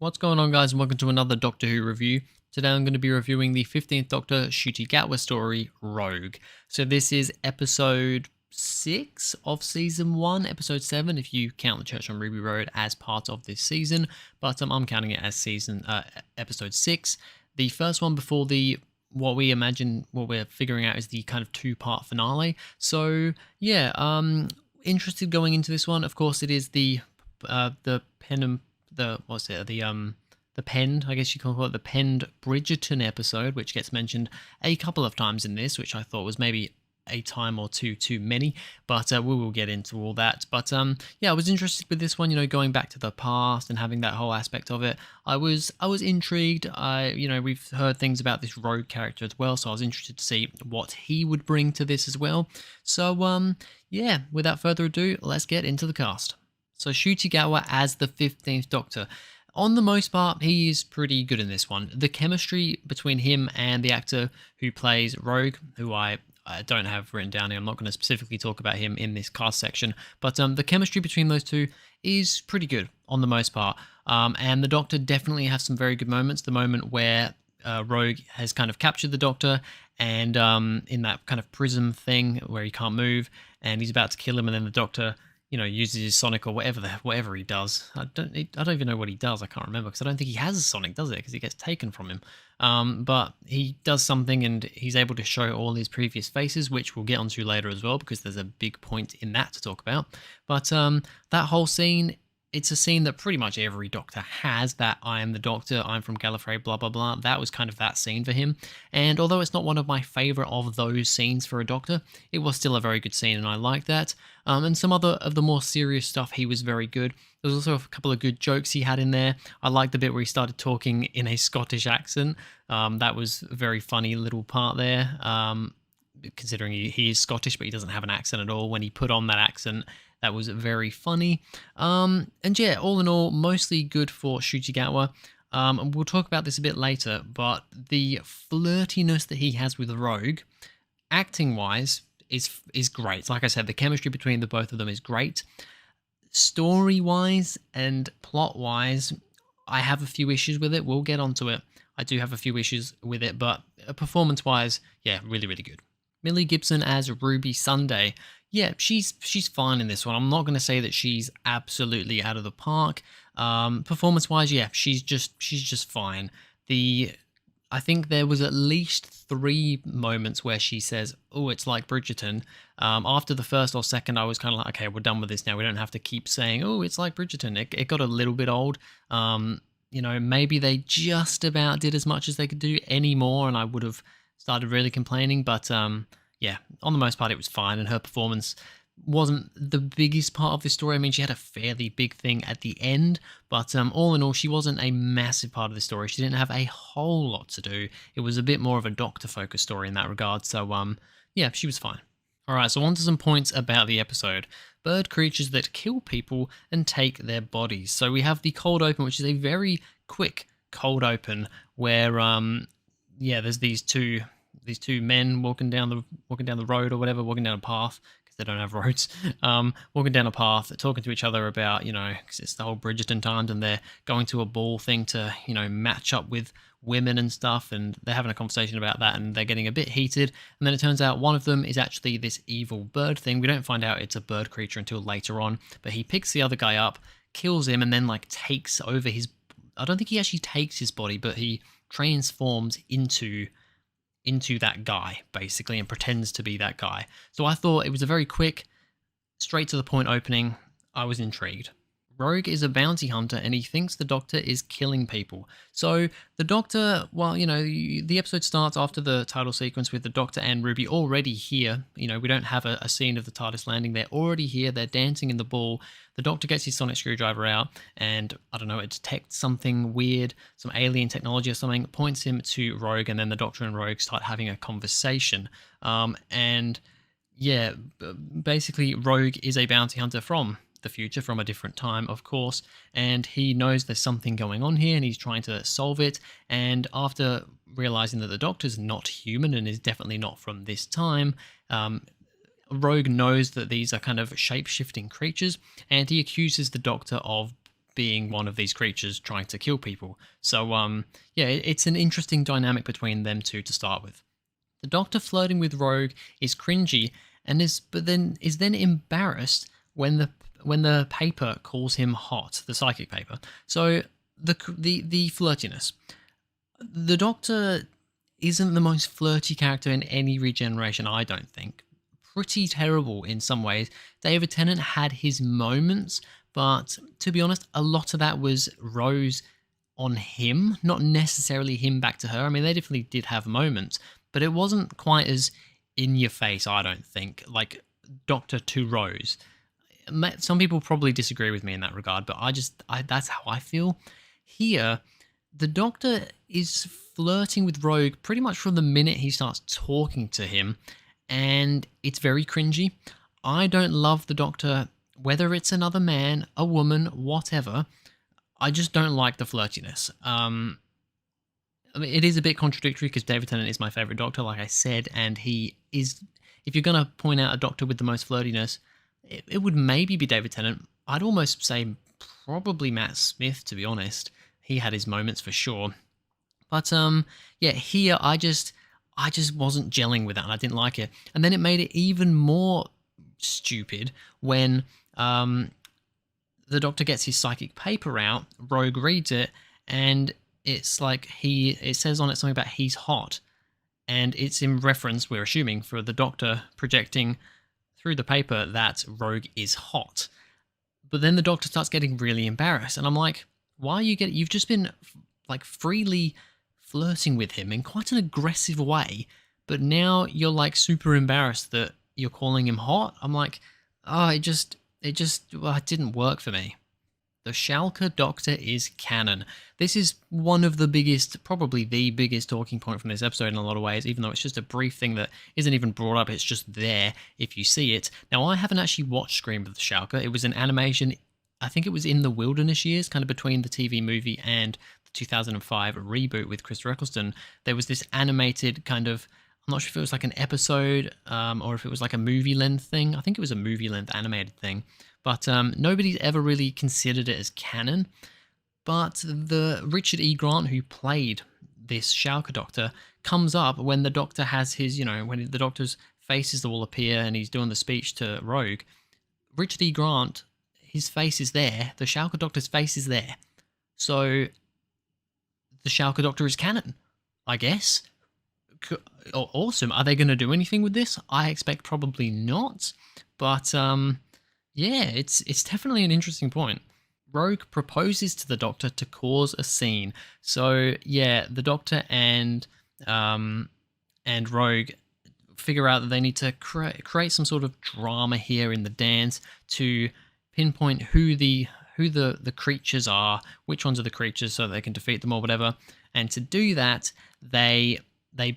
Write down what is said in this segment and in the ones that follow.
What's going on, guys, and welcome to another Doctor Who review. Today I'm going to be reviewing the 15th Doctor Ncuti Gatwa story, Rogue. So this is episode 6 of season 1, episode 7 if you count the Church on Ruby Road as part of this season, but I'm counting it as episode 6. The first one before what we're figuring out is the kind of two-part finale. So yeah, interested going into this one. Of course, it is the pen and the penned, I guess you can call it, the penned Bridgerton episode, which gets mentioned a couple of times in this, which I thought was maybe a time or two too many, but we will get into all that. But yeah, I was interested with this one, going back to the past and having that whole aspect of it. I was intrigued. We've heard things about this Rogue character as well, so I was interested to see what he would bring to this as well. So yeah, without further ado, let's get into the cast. So Ncuti Gatwa as the 15th Doctor. On the most part, he is pretty good in this one. The chemistry between him and the actor who plays Rogue, who I don't have written down here, I'm not going to specifically talk about him in this cast section, but the chemistry between those two is pretty good on the most part. And the Doctor definitely has some very good moments. The moment where Rogue has kind of captured the Doctor and in that kind of prism thing where he can't move and he's about to kill him, and then the Doctor uses his sonic or whatever he does. I don't even know what he does. I can't remember because I don't think he has a sonic, does it? Because it gets taken from him. But he does something and he's able to show all his previous faces, which we'll get onto later as well because there's a big point in that to talk about. But that whole scene, it's a scene that pretty much every Doctor has, that I am the Doctor, I'm from Gallifrey, blah, blah, blah. That was kind of that scene for him. And although it's not one of my favourite of those scenes for a Doctor, it was still a very good scene and I liked that. And some other of the more serious stuff, he was very good. There was also a couple of good jokes he had in there. I liked the bit where he started talking in a Scottish accent. That was a very funny little part there. Considering he is Scottish, but he doesn't have an accent at all. When he put on that accent, that was very funny. And yeah, all in all, mostly good for Ncuti Gatwa. And we'll talk about this a bit later, but the flirtiness that he has with Rogue, acting-wise, is great. Like I said, the chemistry between the both of them is great. Story-wise and plot-wise, I have a few issues with it. We'll get onto it. I do have a few issues with it, but performance-wise, yeah, really, really good. Millie Gibson as Ruby Sunday. Yeah, she's fine in this one. I'm not going to say that she's absolutely out of the park. Performance-wise, yeah, she's just fine. I think there was at least 3 moments where she says, "Oh, it's like Bridgerton." After the first or second, I was kind of like, "Okay, we're done with this now. We don't have to keep saying, 'Oh, it's like Bridgerton.'" It got a little bit old. Maybe they just about did as much as they could do anymore, and I would have started really complaining. But yeah, on the most part, it was fine, and her performance wasn't the biggest part of the story. I mean, she had a fairly big thing at the end, but all in all, she wasn't a massive part of the story. She didn't have a whole lot to do. It was a bit more of a Doctor-focused story in that regard, so yeah, she was fine. Alright, so on to some points about the episode. Bird creatures that kill people and take their bodies. So we have the cold open, which is a very quick cold open, where yeah, there's these two men walking down the road or whatever, walking down a path, they don't have roads, walking down a path, talking to each other about, because it's the whole Bridgerton times, and they're going to a ball thing to, match up with women and stuff, and they're having a conversation about that, and they're getting a bit heated, and then it turns out one of them is actually this evil bird thing. We don't find out it's a bird creature until later on, but he picks the other guy up, kills him, and then, takes over his... I don't think he actually takes his body, but he transforms into that guy, basically, and pretends to be that guy. So I thought it was a very quick, straight to the point opening. I was intrigued. Rogue is a bounty hunter and he thinks the Doctor is killing people. So the Doctor, well, the episode starts after the title sequence with the Doctor and Ruby already here. We don't have a scene of the TARDIS landing. They're already here. They're dancing in the ball. The Doctor gets his sonic screwdriver out and, I don't know, it detects something weird, some alien technology or something, points him to Rogue, and then the Doctor and Rogue start having a conversation. And yeah, basically Rogue is a bounty hunter from the future, from a different time, of course, and he knows there's something going on here and he's trying to solve it. And after realizing that the Doctor's not human and is definitely not from this time, Rogue knows that these are kind of shape-shifting creatures, and he accuses the Doctor of being one of these creatures trying to kill people. So yeah, it's an interesting dynamic between them two to start with. The Doctor flirting with Rogue is cringy and is then embarrassed when the paper calls him hot, the psychic paper. So the flirtiness. The Doctor isn't the most flirty character in any regeneration, I don't think. Pretty terrible in some ways. David Tennant had his moments, but to be honest, a lot of that was Rose on him, not necessarily him back to her. I mean, they definitely did have moments, but it wasn't quite as in your face, I don't think, like Doctor to Rose. Some people probably disagree with me in that regard, but that's how I feel. Here, the Doctor is flirting with Rogue pretty much from the minute he starts talking to him, and it's very cringy. I don't love the Doctor, whether it's another man, a woman, whatever. I just don't like the flirtiness. I mean, it is a bit contradictory because David Tennant is my favourite Doctor, like I said, and he is, if you're going to point out a Doctor with the most flirtiness, it would maybe be David Tennant. I'd almost say probably Matt Smith, to be honest. He had his moments for sure. But yeah, here I just wasn't gelling with that and I didn't like it. And then it made it even more stupid when the Doctor gets his psychic paper out, Rogue reads it, and it's like it says on it something about he's hot. And it's in reference, we're assuming, for the Doctor projecting through the paper that Rogue is hot. But then the Doctor starts getting really embarrassed. And I'm like, why are you've just been like freely flirting with him in quite an aggressive way. But now you're like super embarrassed that you're calling him hot. I'm like, oh, it didn't work for me. The Schalke Doctor is canon. This is one of the biggest, probably the biggest talking point from this episode in a lot of ways, even though it's just a brief thing that isn't even brought up. It's just there if you see it. Now, I haven't actually watched Scream of the Schalke. It was an animation, I think it was in the Wilderness years, kind of between the TV movie and the 2005 reboot with Chris Eccleston. There was this animated kind of, I'm not sure if it was like an episode or if it was like a movie-length thing. I think it was a movie-length animated thing. But nobody's ever really considered it as canon. But the Richard E. Grant, who played this Schalke Doctor, comes up when the Doctor has his, when the Doctor's faces all appear and he's doing the speech to Rogue. Richard E. Grant, his face is there. The Schalke Doctor's face is there. So the Schalke Doctor is canon, I guess. Awesome. Are they going to do anything with this? I expect probably not. But yeah, it's definitely an interesting point. Rogue proposes to the Doctor to cause a scene. So yeah, the Doctor and Rogue figure out that they need to create some sort of drama here in the dance to pinpoint who the creatures are, which ones are the creatures, so they can defeat them or whatever. And to do that, they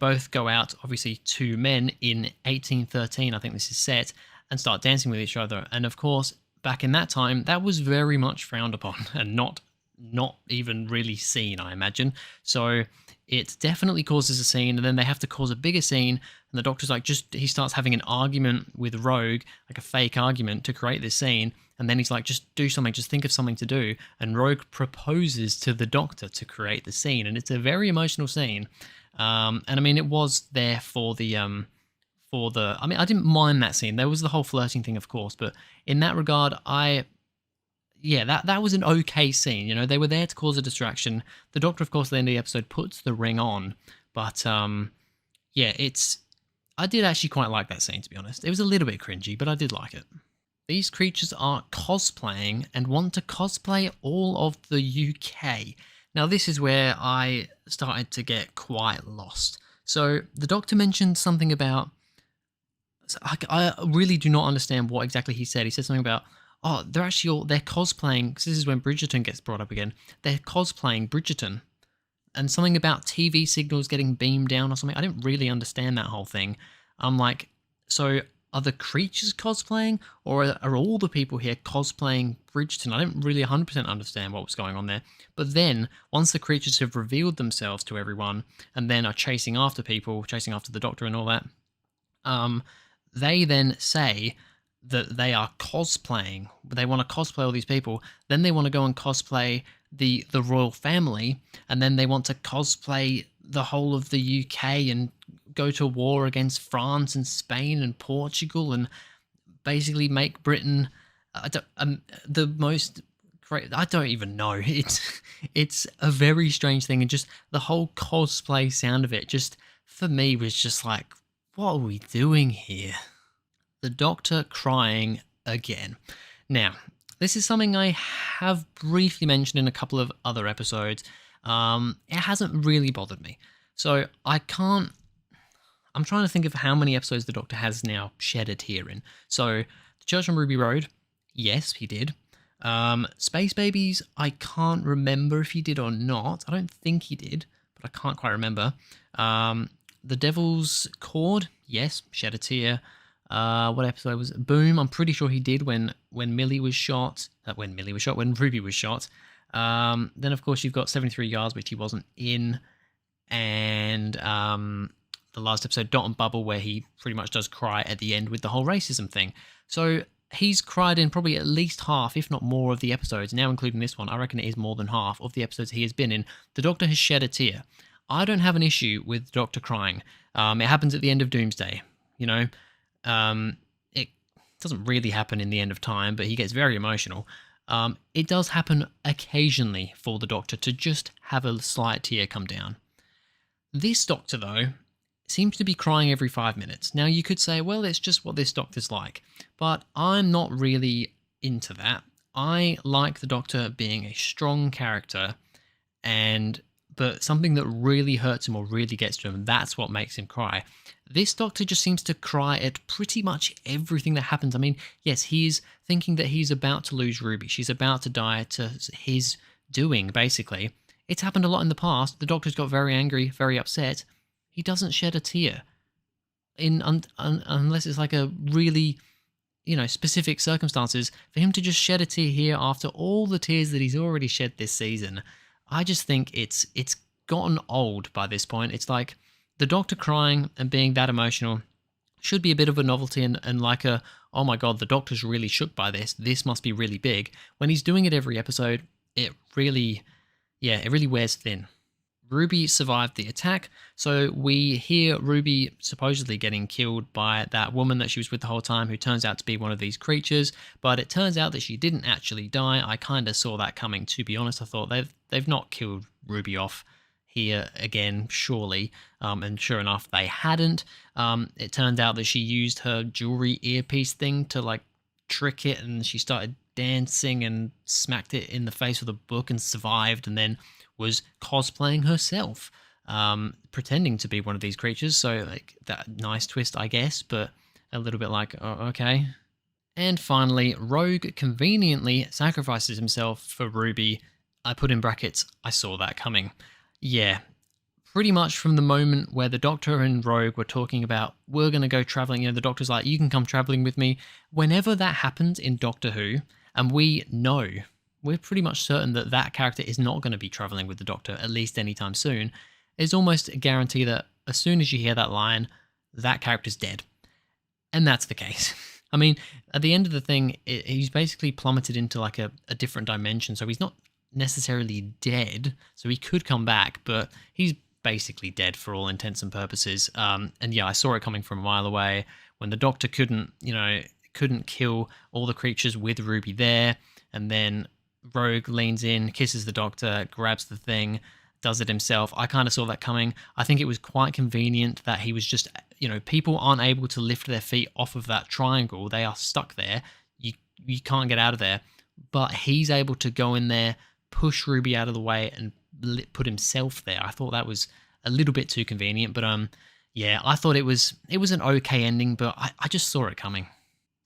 both go out, obviously two men in 1813, I think this is set, and start dancing with each other. And of course, back in that time, that was very much frowned upon and not even really seen, I imagine. So it definitely causes a scene, and then they have to cause a bigger scene, and the Doctor's like, he starts having an argument with Rogue, like a fake argument to create this scene, and then he's like, just do something, just think of something to do, and Rogue proposes to the Doctor to create the scene, and it's a very emotional scene. And I mean, it was there for the I mean, I didn't mind that scene. There was the whole flirting thing, of course, but in that regard, that was an okay scene. They were there to cause a distraction. The Doctor, of course, at the end of the episode puts the ring on, but yeah, I did actually quite like that scene, to be honest. It was a little bit cringy, but I did like it. These creatures are cosplaying and want to cosplay all of the UK. Now, this is where I started to get quite lost. So the Doctor mentioned something about, I really do not understand what exactly he said. He said something about, they're cosplaying, because this is when Bridgerton gets brought up again. They're cosplaying Bridgerton. And something about TV signals getting beamed down or something. I didn't really understand that whole thing. I'm like, so are the creatures cosplaying, or are all the people here cosplaying Bridgerton? I didn't really 100% understand what was going on there. But then, once the creatures have revealed themselves to everyone, and then are chasing after people, chasing after the Doctor and all that, they then say, that they are cosplaying. They want to cosplay all these people. Then they want to go and cosplay the royal family, and then they want to cosplay the whole of the UK and go to war against France and Spain and Portugal and basically make Britain the most great. I don't even know. It's a very strange thing, and just the whole cosplay sound of it, just for me, was just like, what are we doing here? The Doctor crying again. Now, this is something I have briefly mentioned in a couple of other episodes. It hasn't really bothered me, so I can't. I'm trying to think of how many episodes the Doctor has now shed a tear in. So, The Church on Ruby Road, yes, he did. Space Babies, I can't remember if he did or not. I don't think he did, but I can't quite remember. The Devil's Cord, yes, shed a tear. What episode was it? Boom, I'm pretty sure he did when Millie was shot. When Ruby was shot. Then, of course, you've got 73 Yards, which he wasn't in. And the last episode, Dot and Bubble, where he pretty much does cry at the end with the whole racism thing. So he's cried in probably at least half, if not more, of the episodes, now including this one. I reckon it is more than half of the episodes he has been in. The Doctor has shed a tear. I don't have an issue with the Doctor crying. It happens at the end of Doomsday, you know. It doesn't really happen in the End of Time, but he gets very emotional. It does happen occasionally for the Doctor to just have a slight tear come down. This Doctor, though, seems to be crying every 5 minutes. Now, you could say, well, it's just what this Doctor's like. But I'm not really into that. I like the Doctor being a strong character, but something that really hurts him or really gets to him, that's what makes him cry. This Doctor just seems to cry at pretty much everything that happens. I mean, yes, he's thinking that he's about to lose Ruby. She's about to die to his doing, basically. It's happened a lot in the past. The Doctor's got very angry, very upset. He doesn't shed a tear unless it's like a really, specific circumstances. For him to just shed a tear here after all the tears that he's already shed this season, I just think it's gotten old by this point. It's like the Doctor crying and being that emotional should be a bit of a novelty and like oh my God, the Doctor's really shook by this. This must be really big. When he's doing it every episode, it really wears thin. Ruby survived the attack, so we hear Ruby supposedly getting killed by that woman that she was with the whole time, who turns out to be one of these creatures, but it turns out that she didn't actually die. I kind of saw that coming, to be honest. I thought they've not killed Ruby off here again, surely, and sure enough, they hadn't. It turned out that she used her jewelry earpiece thing to, like, trick it, and she started dancing and smacked it in the face with a book and survived, and then was cosplaying herself, pretending to be one of these creatures. So, like, that nice twist, I guess, but a little bit like, oh, okay. And finally, Rogue conveniently sacrifices himself for Ruby. I put in brackets, I saw that coming. Yeah, pretty much from the moment where the Doctor and Rogue were talking about, we're going to go traveling, the Doctor's like, you can come traveling with me. Whenever that happens in Doctor Who, and we're pretty much certain that that character is not going to be traveling with the Doctor, at least anytime soon, it's almost a guarantee that as soon as you hear that line, that character's dead. And that's the case. I mean, at the end of the thing, he's basically plummeted into like a different dimension, so he's not necessarily dead, so he could come back, but he's basically dead for all intents and purposes. And yeah, I saw it coming from a mile away when the Doctor couldn't kill all the creatures with Ruby there, and then Rogue leans in, kisses the Doctor, grabs the thing, does it himself. I kind of saw that coming. I think it was quite convenient that he was just, people aren't able to lift their feet off of that triangle. They are stuck there. You can't get out of there. But he's able to go in there, push Ruby out of the way, and put himself there. I thought that was a little bit too convenient. But yeah, I thought it was an okay ending, but I just saw it coming.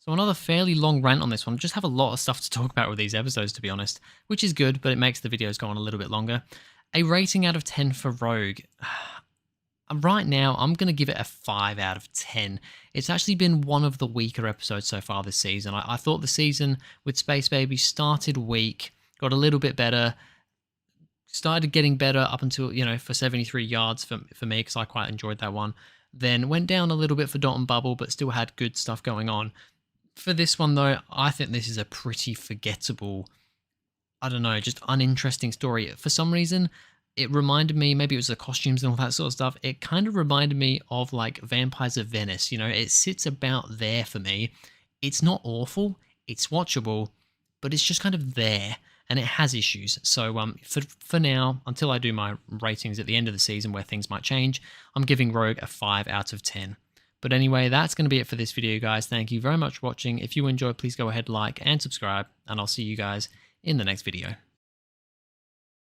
So another fairly long rant on this one. Just have a lot of stuff to talk about with these episodes, to be honest, which is good, but it makes the videos go on a little bit longer. A rating out of 10 for Rogue. Right now, I'm going to give it a 5 out of 10. It's actually been one of the weaker episodes so far this season. I thought the season with Space Baby started weak, got a little bit better, started getting better up until, for 73 Yards for me, because I quite enjoyed that one. Then went down a little bit for Dot and Bubble, but still had good stuff going on. For this one though, I think this is a pretty forgettable, I don't know, just uninteresting story. For some reason, it reminded me, maybe it was the costumes and all that sort of stuff. It kind of reminded me of like Vampires of Venice. You know, it sits about there for me. It's not awful, it's watchable, but it's just kind of there and it has issues. So for now, until I do my ratings at the end of the season where things might change, I'm giving Rogue a 5 out of 10. But anyway, that's going to be it for this video, guys. Thank you very much for watching. If you enjoyed, please go ahead, like and subscribe, and I'll see you guys in the next video.